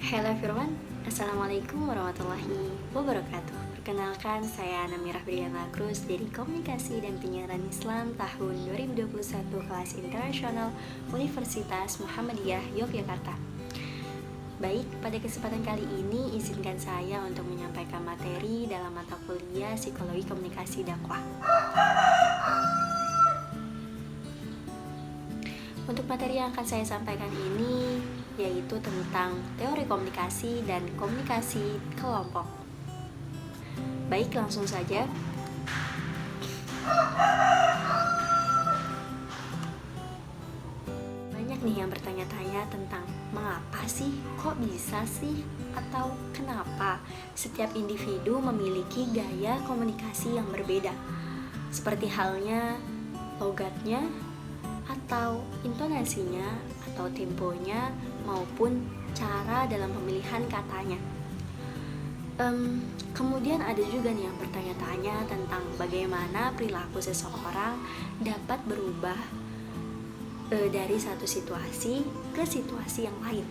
Hello everyone, Assalamualaikum warahmatullahi wabarakatuh. Perkenalkan, saya Namirah Briana Cruz dari Komunikasi dan Penyiaran Islam tahun 2021 kelas internasional Universitas Muhammadiyah Yogyakarta. Baik, pada kesempatan kali ini izinkan saya untuk menyampaikan materi dalam mata kuliah Psikologi Komunikasi Dakwah. Untuk materi yang akan saya sampaikan ini yaitu tentang teori komunikasi dan komunikasi kelompok. Baik, langsung saja. Banyak nih yang bertanya-tanya tentang mengapa sih, kok bisa sih, atau kenapa setiap individu memiliki gaya komunikasi yang berbeda, seperti halnya logatnya, atau intonasinya, atau temponya, maupun cara dalam pemilihan katanya. Kemudian ada juga nih yang bertanya-tanya tentang bagaimana perilaku seseorang dapat berubah dari satu situasi ke situasi yang lain.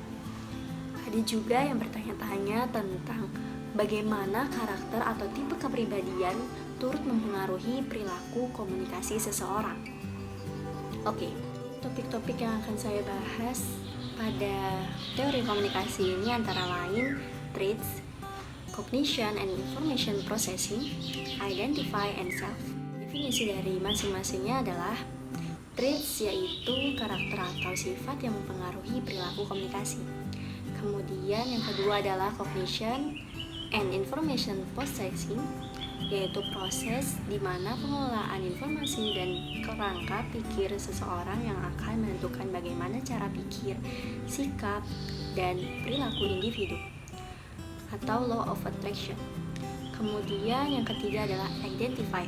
Ada juga yang bertanya-tanya tentang bagaimana karakter atau tipe kepribadian turut mempengaruhi perilaku komunikasi seseorang. Oke, topik-topik yang akan saya bahas pada teori komunikasi ini antara lain traits, cognition and information processing, identify and self. Definisi dari masing-masingnya adalah traits yaitu karakter atau sifat yang mempengaruhi perilaku komunikasi. Kemudian yang kedua adalah cognition and information processing, yaitu proses di mana pengelolaan informasi dan kerangka pikir seseorang yang akan menentukan bagaimana cara pikir, sikap, dan perilaku individu, atau law of attraction. Kemudian yang ketiga adalah identify,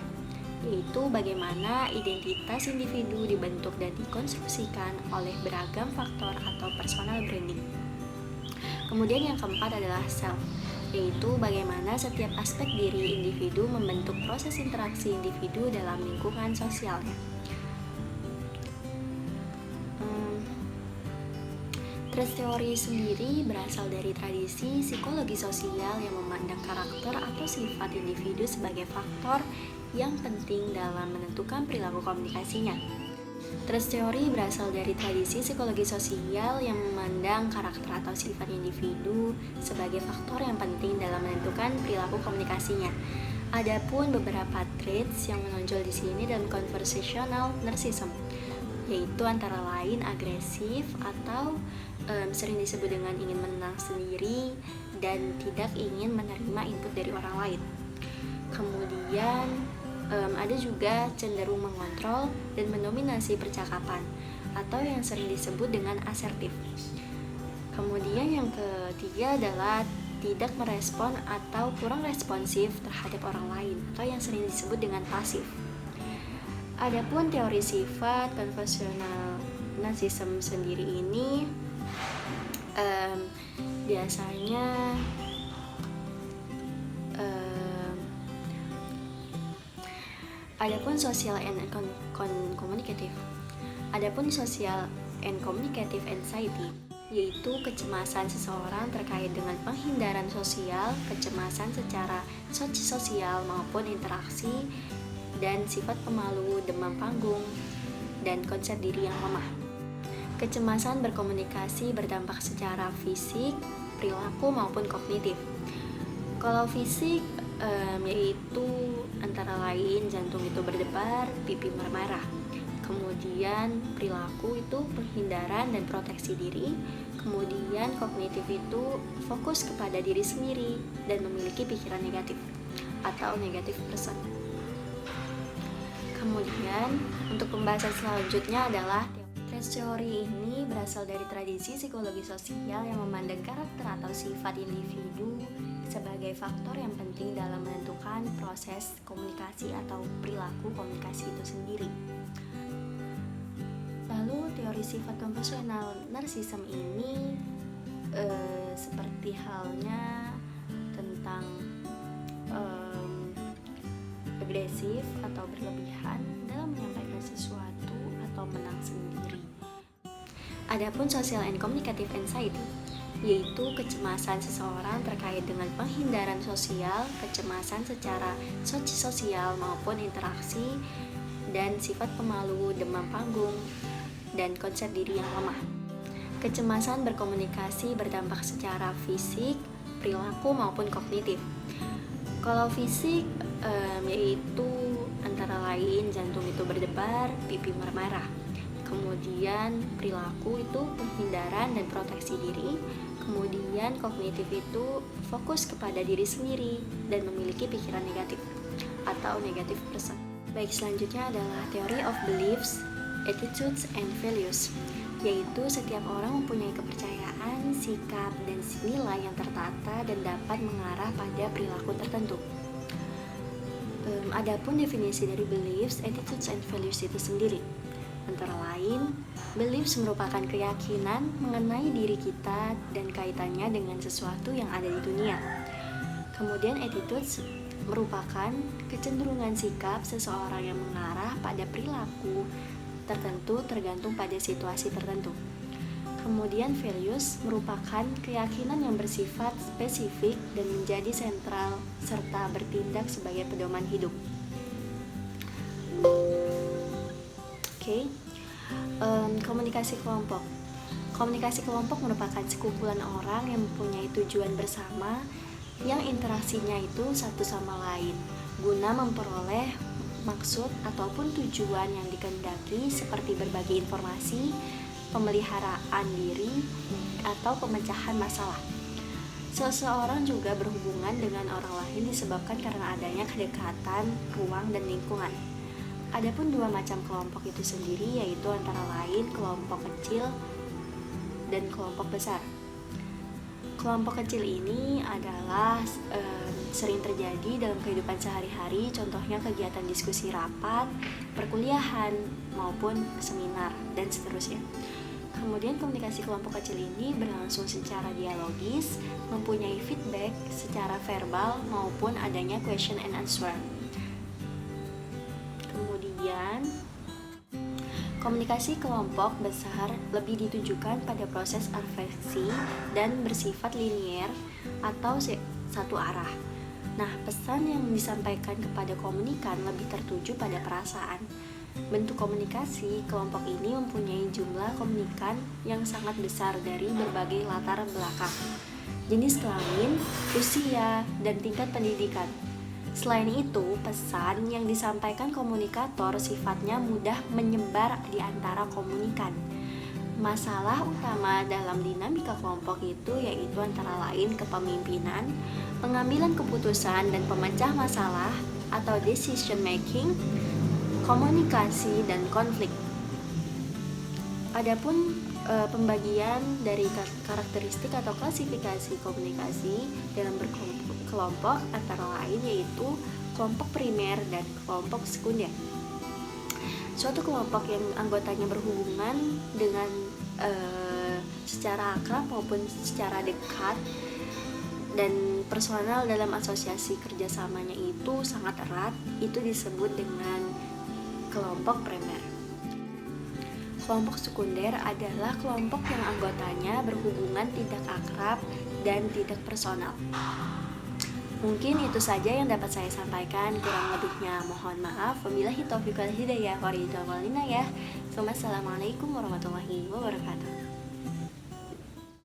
yaitu bagaimana identitas individu dibentuk dan dikonstruksikan oleh beragam faktor atau personal branding. Kemudian yang keempat adalah self, yaitu bagaimana setiap aspek diri individu membentuk proses interaksi individu dalam lingkungan sosialnya. Traits teori sendiri berasal dari tradisi psikologi sosial yang memandang karakter atau sifat individu sebagai faktor yang penting dalam menentukan perilaku komunikasinya. Traits teori berasal dari tradisi psikologi sosial yang memandang karakter atau sifat individu sebagai faktor yang penting dalam menentukan perilaku komunikasinya. Adapun beberapa traits yang menonjol di sini dalam conversational narcissism, yaitu antara lain agresif atau sering disebut dengan ingin menang sendiri dan tidak ingin menerima input dari orang lain. Kemudian ada juga cenderung mengontrol dan mendominasi percakapan atau yang sering disebut dengan asertif. Kemudian yang ketiga adalah tidak merespon atau kurang responsif terhadap orang lain atau yang sering disebut dengan pasif. Adapun teori sifat conversational narcissism sendiri ini biasanya Adapun social and communicative. Adapun social and communicative anxiety, yaitu kecemasan seseorang terkait dengan penghindaran sosial, kecemasan secara sosial maupun interaksi, dan sifat pemalu, demam panggung, dan konsep diri yang lemah. Kecemasan berkomunikasi berdampak secara fisik, perilaku maupun kognitif. Kalau fisik yaitu antara lain jantung itu berdebar, pipi bermarah. Kemudian perilaku itu penghindaran dan proteksi diri. Kemudian kognitif itu fokus kepada diri sendiri dan memiliki pikiran negatif atau negative person. Kemudian untuk pembahasan selanjutnya adalah traits teori ini berasal dari tradisi psikologi sosial yang memandang karakter atau sifat individu sebagai faktor yang penting dalam menentukan proses komunikasi atau perilaku komunikasi itu sendiri. Lalu teori sifat conversational narcissism ini seperti halnya tentang agresif atau berlebihan dalam menyampaikan sesuatu atau menang sendiri. Adapun social and communicative anxiety, yaitu kecemasan seseorang terkait dengan penghindaran sosial, kecemasan secara sosial maupun interaksi, dan sifat pemalu, demam panggung, dan konsep diri yang lemah. Kecemasan berkomunikasi berdampak secara fisik, perilaku maupun kognitif. Kalau fisik yaitu antara lain jantung itu berdebar, pipi merah. Kemudian perilaku itu penghindaran dan proteksi diri. Kemudian kognitif itu fokus kepada diri sendiri dan memiliki pikiran negatif atau negative person. Baik, selanjutnya adalah theory of beliefs, attitudes, and values, yaitu setiap orang mempunyai kepercayaan, sikap, dan nilai yang tertata dan dapat mengarah pada perilaku tertentu. Adapun definisi dari beliefs, attitudes, and values itu sendiri, antara lain, beliefs merupakan keyakinan mengenai diri kita dan kaitannya dengan sesuatu yang ada di dunia. Kemudian attitudes merupakan kecenderungan sikap seseorang yang mengarah pada perilaku tertentu tergantung pada situasi tertentu. Kemudian values merupakan keyakinan yang bersifat spesifik dan menjadi sentral serta bertindak sebagai pedoman hidup. Komunikasi kelompok. Komunikasi kelompok merupakan sekumpulan orang yang mempunyai tujuan bersama yang interaksinya itu satu sama lain guna memperoleh maksud ataupun tujuan yang dikehendaki seperti berbagi informasi, pemeliharaan diri, atau pemecahan masalah. Seseorang juga berhubungan dengan orang lain disebabkan karena adanya kedekatan, ruang, dan lingkungan. Adapun dua macam kelompok itu sendiri yaitu antara lain kelompok kecil dan kelompok besar. Kelompok kecil ini adalah sering terjadi dalam kehidupan sehari-hari, contohnya kegiatan diskusi rapat, perkuliahan, maupun seminar, dan seterusnya. Kemudian komunikasi kelompok kecil ini berlangsung secara dialogis, mempunyai feedback secara verbal maupun adanya question and answer. Kemudian komunikasi kelompok besar lebih ditujukan pada proses afeksi dan bersifat linier atau satu arah. Nah, pesan yang disampaikan kepada komunikan lebih tertuju pada perasaan. Bentuk komunikasi kelompok ini mempunyai jumlah komunikan yang sangat besar dari berbagai latar belakang, jenis kelamin, usia, dan tingkat pendidikan. Selain itu, pesan yang disampaikan komunikator sifatnya mudah menyebar di antara komunikan. Masalah utama dalam dinamika kelompok itu yaitu antara lain kepemimpinan, pengambilan keputusan dan pemecah masalah atau decision making, komunikasi, dan konflik. Adapun pembagian dari karakteristik atau klasifikasi komunikasi dalam berkelompok antara lain yaitu kelompok primer dan kelompok sekunder. Suatu kelompok yang anggotanya berhubungan dengan secara akrab maupun secara dekat dan personal dalam asosiasi kerjasamanya itu sangat erat, itu disebut dengan kelompok primer. Kelompok sekunder adalah kelompok yang anggotanya berhubungan tidak akrab dan tidak personal. Mungkin itu saja yang dapat saya sampaikan, kurang lebihnya mohon maaf. Wabillahi taufiq wal hidayah. Wassalamualaikum warahmatullahi wabarakatuh.